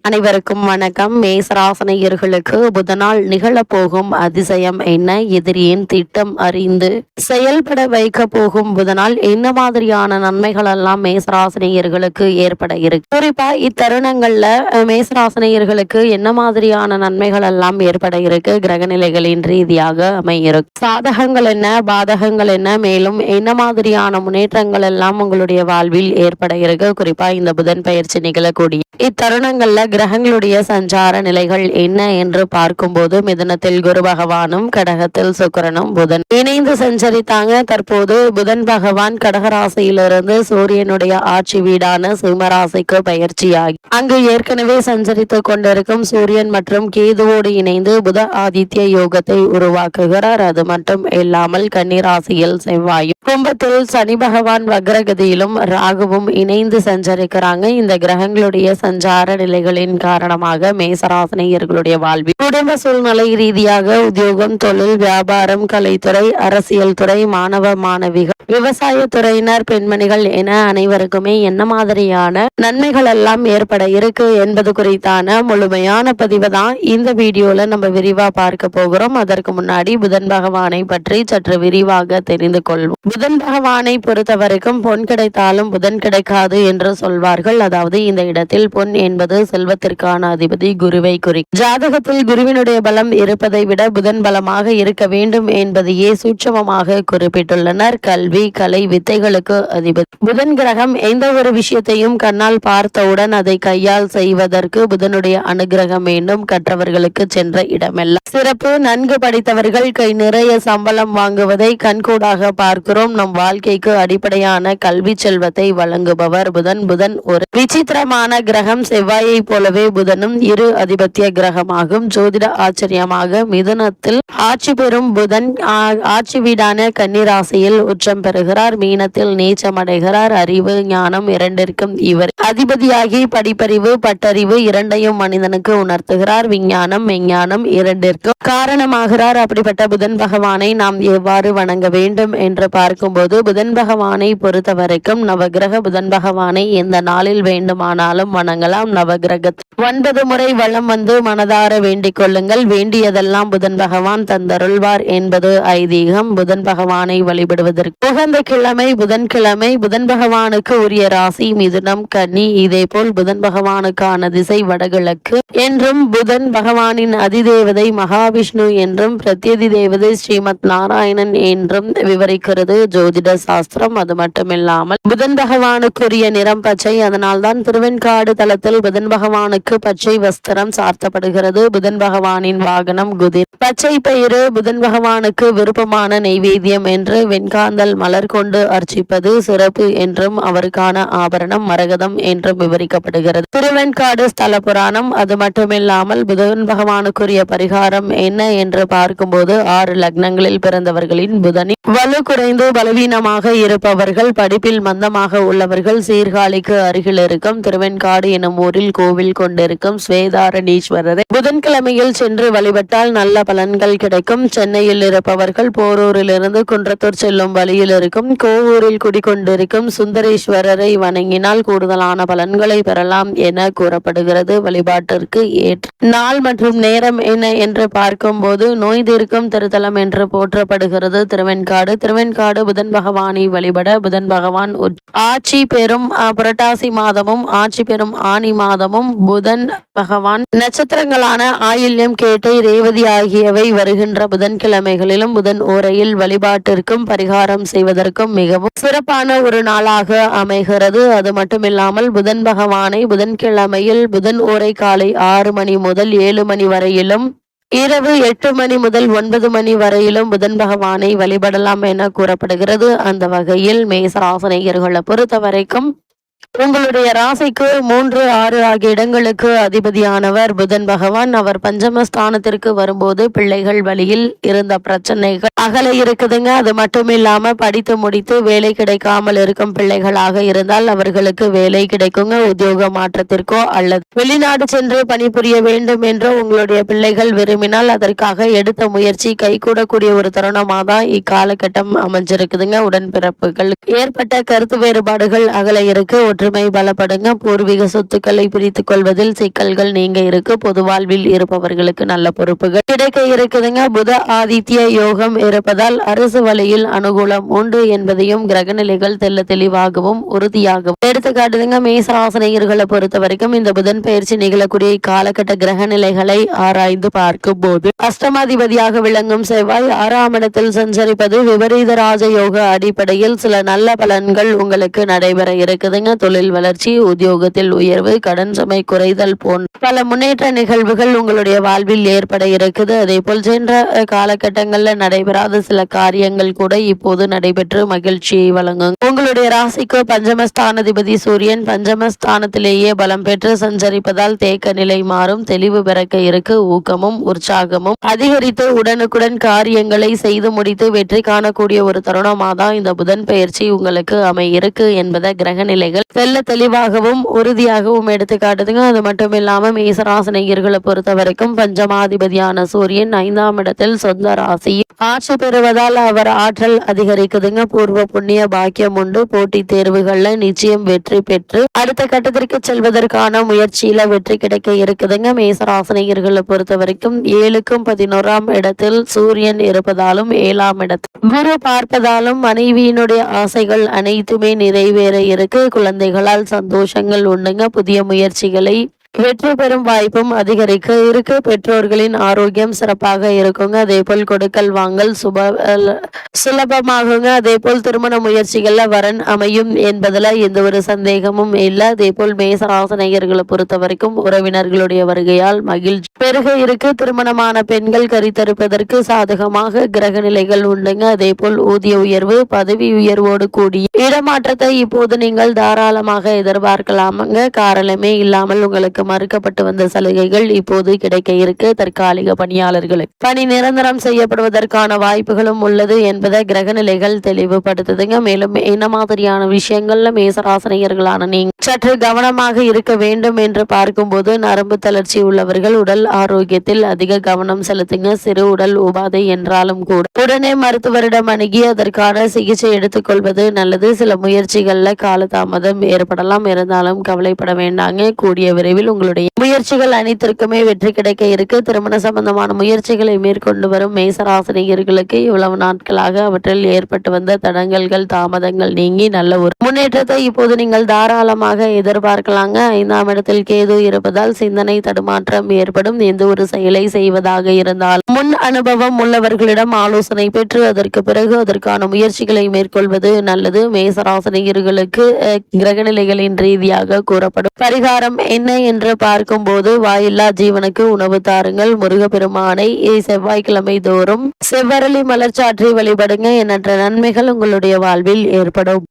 அனைவருக்கும் வணக்கம். மேசராசனையர்களுக்கு புதனால் நிகழப்போகும் அதிசயம் என்ன? எதிரியின் திட்டம் அறிந்து செயல்பட வைக்க போகும் புதனால் என்ன மாதிரியான நன்மைகள் எல்லாம் மேசராசனையர்களுக்கு ஏற்பட இருக்கு? குறிப்பா இத்தருணங்கள்ல மேசராசனையர்களுக்கு என்ன மாதிரியான நன்மைகள் எல்லாம் ஏற்பட இருக்கு? கிரகநிலைகளின் ரீதியாக அமையிருக்கு. சாதகங்கள் என்ன, பாதகங்கள் என்ன, மேலும் என்ன மாதிரியான முன்னேற்றங்கள் எல்லாம் உங்களுடைய வாழ்வில் ஏற்பட இருக்கு? குறிப்பா இந்த புதன் பயிற்சி நிகழக்கூடிய இத்தருணங்கள்ல கிரகங்களுடைய சஞ்சார நிலைகள் என்ன என்று பார்க்கும்போது, மிதுனத்தில் குரு பகவானும் கடகத்தில் சுக்கிரனும் புதன் இணைந்து சஞ்சரித்தாங்க. தற்போது புதன் பகவான் கடகராசியிலிருந்து சூரியனுடைய ஆட்சி வீடான சிம்மராசிக்கு பயிற்சியாகி அங்கு ஏற்கனவே சஞ்சரித்துக் கொண்டிருக்கும் சூரியன் மற்றும் கேதுவோடு இணைந்து புத ஆதித்ய யோகத்தை உருவாக்குகிறார். அது மட்டும் இல்லாமல் கன்னிராசியில் செவ்வாயும், கும்பத்தில் சனி பகவான் வக்ரகதியிலும் ராகுவும் இணைந்து சஞ்சரிக்கிறாங்க. இந்த கிரகங்களுடைய சஞ்சார நிலைகளின் காரணமாக மேசராசினியர்களுடைய வாழ்வில் குடும்ப சூழ்நிலை ரீதியாக உத்தியோகம், தொழில், வியாபாரம், கலைத்துறை, அரசியல் துறை, மாணவ மாணவிகள், விவசாய துறையினர், பெண்மணிகள் என அனைவருக்குமே என்ன மாதிரியான நன்மைகள் எல்லாம் ஏற்பட இருக்கு என்பது குறித்தான முழுமையான பதிவு தான் இந்த வீடியோல நம்ம விரிவா பார்க்க போகிறோம். அதற்கு முன்னாடி புதன் பகவானை பற்றி சற்று விரிவாக தெரிந்து கொள்வோம். புதன் பகவானை பொறுத்த வரைக்கும் பொன் கிடைத்தாலும் புதன் கிடைக்காது என்று சொல்வார்கள். அதாவது இந்த இடத்தில் பொன் என்பது செல்வத்திற்கான அதிபதி குருவை குறி. ஜாதகத்தில் குருவினுடைய பலம் இருப்பதை விட புதன் பலமாக இருக்க வேண்டும் என்பதையே சூட்சமமாக குறிப்பிட்டுள்ளனர். கல்வி, கலை, வித்தைகளுக்கு அதிபதி புதன் கிரகம். எந்த ஒரு விஷயத்தையும் கண்ணால் பார்த்தவுடன் அதை கையால் செய்வதற்கு புதனுடைய அனுகிரகம் வேண்டும். கற்றவர்களுக்கு சென்ற இடமெல்லாம் சிறப்பு. நன்கு படித்தவர்கள் கை நிறைய சம்பளம் வாங்குவதை கண்கூடாக பார்க்கிறோம். நம் வாழ்க்கைக்கு அடிப்படையான கல்வி செல்வத்தை வழங்குபவர் புதன். புதன் ஒரு விசித்திரமான கிரகம். செவ்வாயை போலவே புதனும் இரு அதிபத்திய கிரகமாகும். ஜோதிட ஆச்சரியமாக மிதுனத்தில் ஆட்சி பெறும் புதன் ஆட்சி வீடான கன்னிராசியில் உச்சம் பெறுகிறார். மீனத்தில் நீச்சமடைகிறார். அறிவு, ஞானம் இரண்டிற்கும் இவர் அதிபதியாகி படிப்பறிவு, பட்டறிவு இரண்டையும் மனிதனுக்கு உணர்த்துகிறார். விஞ்ஞானம், மெஞ்ஞானம் இரண்டிற்கும் காரணமாகிறார். அப்படிப்பட்ட புதன் பகவானை நாம் எவ்வாறு வணங்க வேண்டும் என்று பார்க்கும்போது, புதன் பகவானை பொறுத்த வரைக்கும் நவகிரக புதன் பகவானை எந்த நாளில் வேண்டுமானாலும் வணங்கலாம். நவகிரகத்தில் 9 முறை வலம் வந்து மனதார வேண்டிக் கொள்ளுங்கள். வேண்டியதெல்லாம் புதன் பகவான் தந்தருள்வார் என்பது ஐதீகம். புதன் பகவானை வழிபடுவதற்கு உகந்த கிழமை புதன்கிழமை. புதன் பகவானுக்கு உரிய ராசி மிதுனம், கன்னி. இதே போல் புதன் பகவானுக்கான திசை வடகிழக்கு என்றும், புதன் பகவானின் அதிதேவதை மகாவிஷ்ணு என்றும், பிரத்யதி தேவதை ஸ்ரீமத் நாராயணன் என்றும் விவரிக்கிறது ஜோதிட சாஸ்திரம். அது மட்டுமில்லாமல் புதன் பகவானுக்குரிய நிறம் பச்சை. அதனால்தான் திருவெண்காடு தலத்தில் புதன் பகவானுக்கு பச்சை வஸ்திரம் சார்த்தப்படுகிறது. புதன் பகவானின் வாகனம் குதிர். பச்சை பயிறு புதன் பகவானுக்கு விருப்பமான நெய்வேத்தியம் என்று வெண்காந்தல் மலர் கொண்டு அர்ச்சிப்பது சிறப்பு என்றும், அவருக்கான ஆபரணம் மரகதம் என்றும் விவரிக்கப்படுகிறது திருவெண்காடு ஸ்தல புராணம். அது மட்டுமில்லாமல் புதன் பகவானுக்குரிய பரிகாரம் என்ன என்று பார்க்கும்போது, 6 லக்னங்களில் பிறந்தவர்களின் புதனின் வலு குறைந்து பலவீனமாக இருப்பவர்கள், படிப்பில் மந்தமாக உள்ளவர்கள், சீர்காழிக்கு அருகில் இருக்கும் திருவெண்காடு எனும் ஊரில் கோவில் கொண்டிருக்கும் ஸ்வேதாரணீஸ்வரரை புதன்கிழமையில் சென்று வழிபட்டால் நல்ல பலன்கள் கிடைக்கும். சென்னையில் இருப்பவர்கள் போரூரிலிருந்து குன்றத்தூர் செல்லும் வழியில் இருக்கும் கோவூரில் குடிக்கொண்டிருக்கும் சுந்தரேஸ்வரரை வணங்கினால் கூடுதலான பலன்களை பெறலாம் என கூறப்படுகிறது. வழிபாட்டிற்கு ஏற்ற நாள் மற்றும் நேரம் என்ன என்று பார்க்கும்போது, நோய் தீர்க்கும் திருத்தலம் என்று போற்றப்படுகிறது திருவெண்காடு. திருவெண்காடு புதன் பகவானை வழிபட புதன் பகவான் ஆட்சி பெறும் புரட்டாசி மாதமும் ஆட்சி பெறும் ஆனி மாதமும் புதன் பகவான் நட்சத்திரங்களான ஆயில்யம், கேட்டை, ரேவதி ஆகியவை வருகின்ற புதன்கிழமைகளிலும் புதன் ஓரையில் வழிபாட்டிற்கும் பரிகாரம் செய்வதற்கும் மிகவும் சிறப்பான ஒரு நாளாக அமைகிறது. அது மட்டுமில்லாமல் புதன் பகவானை புதன்கிழமையில் புதன் ஓரை காலை 6 மணி முதல் 7 மணி வரையிலும், இரவு 8 மணி முதல் 9 மணி வரையிலும் புதன் பகவானை வழிபடலாம் என கூறப்படுகிறது. அந்த வகையில் மேசராசினியர்களை பொறுத்த வரைக்கும் உங்களுடைய ராசிக்கு 3, 6 ஆகிய இடங்களுக்கு அதிபதியானவர் புதன் பகவான். அவர் பஞ்சமஸ்தானத்திற்கு வரும்போது பிள்ளைகள் வழியில் இருந்த பிரச்சனைகள் அகல இருக்குதுங்க. அது மட்டும் இல்லாம படித்து முடித்து வேலை கிடைக்காமல் இருக்கும் பிள்ளைகளாக இருந்தால் அவர்களுக்கு வேலை கிடைக்குங்க. உத்தியோக மாற்றத்திற்கோ அல்லது வெளிநாடு சென்று பணிபுரிய வேண்டும் என்று உங்களுடைய பிள்ளைகள் விரும்பினால் அதற்காக எடுத்த முயற்சி கைகூடக்கூடிய ஒரு தருணமாக தான் இக்காலகட்டம் அமைஞ்சிருக்குதுங்க. உடன்பிறப்புகள் ஏற்பட்ட கருத்து வேறுபாடுகள் அகல இருக்கு. ஒற்றுமை பலப்படுங்க. பூர்வீக சொத்துக்களை பிரித்துக் கொள்வதில் சிக்கல்கள் நீங்க இருக்கு. பொது வாழ்வில் இருப்பவர்களுக்கு நல்ல பொறுப்புகள் கிடைக்க இருக்குதுங்க. புத ஆதித்ய யோகம் இருப்பதால் அரசு வழியில் அனுகூலம் உண்டு என்பதையும் கிரகநிலைகள் தெல்ல தெளிவாகவும் உறுதியாகவும் எடுத்துக்காட்டுதுங்க. மேசராசனையர்களை பொறுத்த வரைக்கும் இந்த புதன் பயிற்சி நிகழக்கூடிய காலகட்ட கிரக நிலைகளை ஆராய்ந்து பார்க்கும் போது அஷ்டமாதிபதியாக விளங்கும் செவ்வாய் 6ஆம் இடத்தில் சஞ்சரிப்பது விபரீத ராஜயோக அடிப்படையில் சில நல்ல பலன்கள் உங்களுக்கு நடைபெற இருக்குதுங்க. தொழில் வளர்ச்சி, உத்தியோகத்தில் உயர்வு, கடன் சுமை குறைதல் போன்ற பல முன்னேற்ற நிகழ்வுகள் உங்களுடைய வாழ்வில் ஏற்பட இருக்குது. அதே போல் சென்ற காலகட்டங்கள்ல நடைபெறாத சில காரியங்கள் கூட இப்போது நடைபெற்று மகிழ்ச்சியை வழங்கும். உங்களுடைய ராசிக்கு பஞ்சமஸ்தானாதிபதி சூரியன் பஞ்சமஸ்தானத்திலேயே பலம் பெற்று சஞ்சரிப்பதால் தேக்க நிலை மாறும். தெளிவு பிறக்க இருக்கு. ஊக்கமும் உற்சாகமும் அதிகரித்து உடனுக்குடன் காரியங்களை செய்து முடித்து வெற்றி காணக்கூடிய ஒரு தருணமாக தான் இந்த புதன் பயிற்சி உங்களுக்கு அமையிருக்கு என்பதை கிரக நிலைகள் தெல்ல தெளிவாகவும் உறுதியாகவும் எடுத்து காட்டுதுங்க. அது மட்டும் இல்லாம மேசராசினியர்களை பொறுத்த வரைக்கும் பஞ்சமாதிபதியான சூரியன் 5ஆம் இடத்தில் சொந்த ராசியில் ஆட்சி பெறுவதால் அவர் ஆற்றல் அதிகரிக்குதுங்க. பூர்வ புண்ணிய பாக்கியம் உண்டு. போட்டி தேர்வுகள்ல நிச்சயம் வெற்றி பெற்று அடுத்த கட்டத்திற்கு செல்வதற்கான முயற்சியில வெற்றி கிடைக்க இருக்குதுங்க. மேசராசினியர்களை பொறுத்த வரைக்கும் 7க்கும் 11ஆம் இடத்தில் சூரியன் இருப்பதாலும் 7ஆம் இடத்தில் குரு பார்ப்பதாலும் மனைவியினுடைய ஆசைகள் அனைத்துமே நிறைவேற இருக்கு. குழந்தைகளால் சந்தோஷங்கள் உண்டுங்க. புதிய முயற்சிகளை வெற்றி பெறும் வாய்ப்பும் அதிகரிக்க இருக்கு. பெற்றோர்களின் ஆரோக்கியம் சிறப்பாக இருக்குங்க. அதே போல் கொடுக்கல் வாங்கல் சுலபமாகுங்க. அதே போல் திருமண முயற்சிகள்ல வரன் அமையும் என்பதுல எந்த ஒரு சந்தேகமும் இல்லை. அதே போல் மேசராசனையர்களை பொறுத்த வரைக்கும் உறவினர்களுடைய வருகையால் மகிழ்ச்சி பெருக இருக்கு. திருமணமான பெண்கள் கரித்தறுப்பதற்கு சாதகமாக கிரக நிலைகள் உண்டுங்க. அதே போல் ஊதிய உயர்வு, பதவி உயர்வோடு கூடிய இடமாற்றத்தை இப்போது நீங்கள் தாராளமாக எதிர்பார்க்கலாமுங்க. காரணமே இல்லாமல் உங்களுக்கு மறுக்கப்பட்டு வந்த சலுகைகள் இப்போது கிடைக்க இருக்கு. தற்காலிக பணியாளர்களுக்கு பணி நிரந்தரம் செய்யப்படுவதற்கான வாய்ப்புகளும் உள்ளது என்பதை கிரக நிலைகள் தெளிவுபடுத்துதுங்க. மேலும் என்ன மாதிரியான விஷயங்கள்ல மேசராசனையர்களான நீங்க சற்று கவனமாக இருக்க வேண்டும் என்று பார்க்கும்போது நரம்பு தளர்ச்சி உள்ளவர்கள் உடல் ஆரோக்கியத்தில் அதிக கவனம் செலுத்துங்க. சிறு உடல் உபாதை என்றாலும் கூட உடனே மருத்துவரிடம் அணுகி அதற்கான சிகிச்சை எடுத்துக்கொள்வது நல்லது. சில முயற்சிகள்ல காலதாமதம் ஏற்படலாம். இருந்தாலும் கவலைப்பட வேண்டாங்க. கூடிய விரைவில் உங்களுடைய முயற்சிகள் அனைத்திற்குமே வெற்றி கிடைக்க இருக்கு. திருமண சம்பந்தமான முயற்சிகளை மேற்கொண்டு வரும் மேசராசினியர்களுக்கு இவ்வளவு நாட்களாக அவற்றில் ஏற்பட்டு வந்த தடங்கல்கள் தாமதங்கள் நீங்கி நல்ல ஒரு முன்னேற்றத்தை இப்போது நீங்கள் தாராளமாக எதிர்பார்க்கலாங்க. 5ஆம் இடத்தில் கேது இருப்பதால் சிந்தனை தடுமாற்றம் ஏற்படும். எந்த ஒரு செயலை செய்வதாக இருந்தால் முன் அனுபவம் உள்ளவர்களிடம் ஆலோசனை பெற்று அதற்கு பிறகு அதற்கான முயற்சிகளை மேற்கொள்வது நல்லது. மேசராசினியர்களுக்கு கிரகநிலைகளின் ரீதியாக கூறப்படும் பரிகாரம் என்ன என்று பார்க்கும்போது வாயில்லா ஜீவனுக்கு உணவு தாருங்கள். முருகப்பெருமானை செவ்வாய்க்கிழமை தோறும் செவ்வரளி மலர்ச்சாற்றி வழிபடுங்க. எண்ணற்ற நன்மைகள் உங்களுடைய வாழ்வில் ஏற்படும்.